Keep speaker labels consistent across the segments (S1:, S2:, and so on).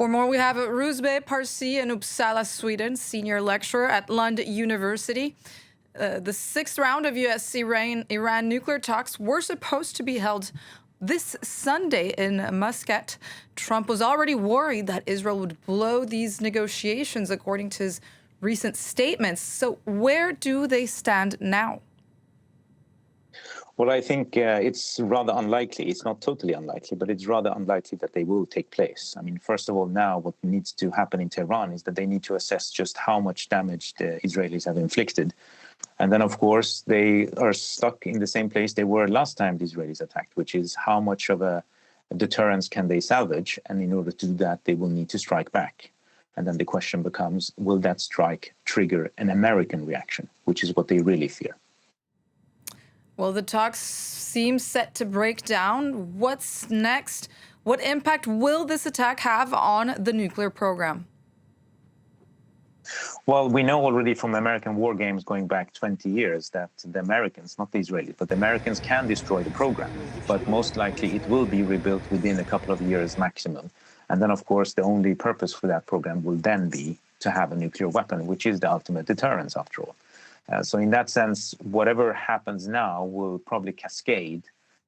S1: For more, we have Rouzbeh Parsi in Uppsala, Sweden, senior lecturer at Lund University. The sixth round of U.S.-Iran nuclear talks were supposed to be held this Sunday in Muscat. Trump was already worried that Israel would blow these negotiations, according to his recent statements. So where do they stand now?
S2: Well, I think it's rather unlikely. It's not totally unlikely, but it's rather unlikely that they will take place. I mean, first of all, now what needs to happen in Tehran is that they need to assess just how much damage the Israelis have inflicted. And then, of course, they are stuck in the same place they were last time the Israelis attacked, which is how much of a deterrence can they salvage? And in order to do that, they will need to strike back. And then the question becomes, will that strike trigger an American reaction, which is what they really fear?
S1: Well, the talks seem set to break down. What's next? What impact will this attack have on the nuclear program?
S2: Well, we know already from American war games going back 20 years that the Americans, not the Israelis, but the Americans can destroy the program. But most likely it will be rebuilt within a couple of years maximum. And then, of course, the only purpose for that program will then be to have a nuclear weapon, which is the ultimate deterrence, after all. So in that sense, whatever happens now will probably cascade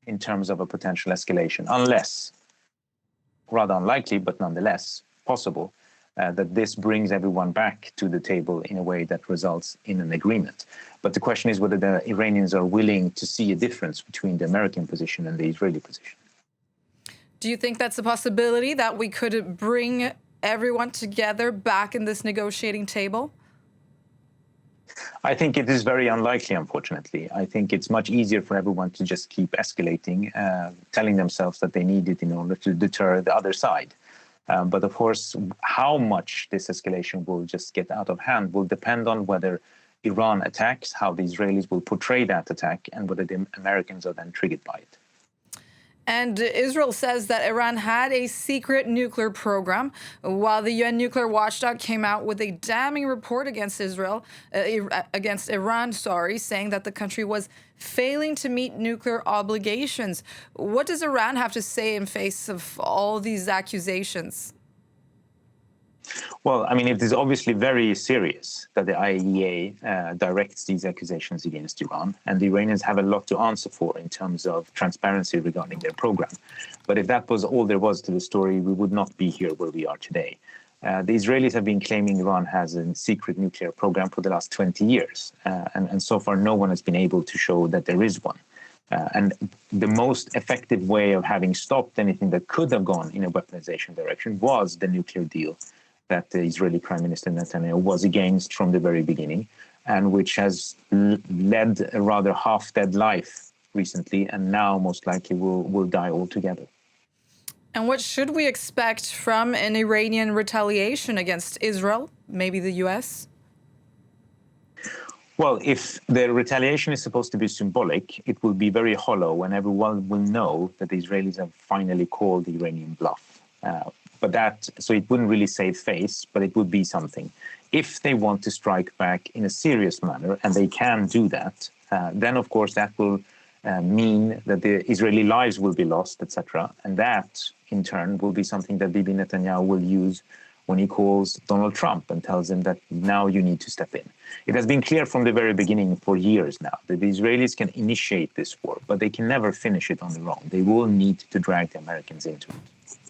S2: in terms of a potential escalation, unless, rather unlikely, but nonetheless possible, that this brings everyone back to the table in a way that results in an agreement. But the question is whether the Iranians are willing to see a difference between the American position and the Israeli position.
S1: Do you think that's a possibility, that we could bring everyone together back in this negotiating table?
S2: I think it is very unlikely, unfortunately. I think it's much easier for everyone to just keep escalating, telling themselves that they need it in order to deter the other side. But of course, how much this escalation will just get out of hand will depend on whether Iran attacks, how the Israelis will portray that attack, and whether the Americans are then triggered by it.
S1: And Israel says that Iran had a secret nuclear program, while the UN nuclear watchdog came out with a damning report against Iran, saying that the country was failing to meet nuclear obligations. What does Iran have to say in face of all these accusations?
S2: Well, I mean, it is obviously very serious that the IAEA directs these accusations against Iran, and the Iranians have a lot to answer for in terms of transparency regarding their program. But if that was all there was to the story, we would not be here where we are today. The Israelis have been claiming Iran has a secret nuclear program for the last 20 years, and so far no one has been able to show that there is one. And the most effective way of having stopped anything that could have gone in a weaponization direction was the nuclear deal that the Israeli Prime Minister Netanyahu was against from the very beginning, and which has led a rather half-dead life recently, and now most likely will die altogether.
S1: And what should we expect from an Iranian retaliation against Israel, maybe the U.S.?
S2: Well, if the retaliation is supposed to be symbolic, it will be very hollow, and everyone will know that the Israelis have finally called the Iranian bluff. So it wouldn't really save face, but it would be something. If they want to strike back in a serious manner, and they can do that, then of course that will mean that the Israeli lives will be lost, etc. And that, in turn, will be something that Bibi Netanyahu will use when he calls Donald Trump and tells him that now you need to step in. It has been clear from the very beginning for years now that the Israelis can initiate this war, but they can never finish it on their own. They will need to drag the Americans into it.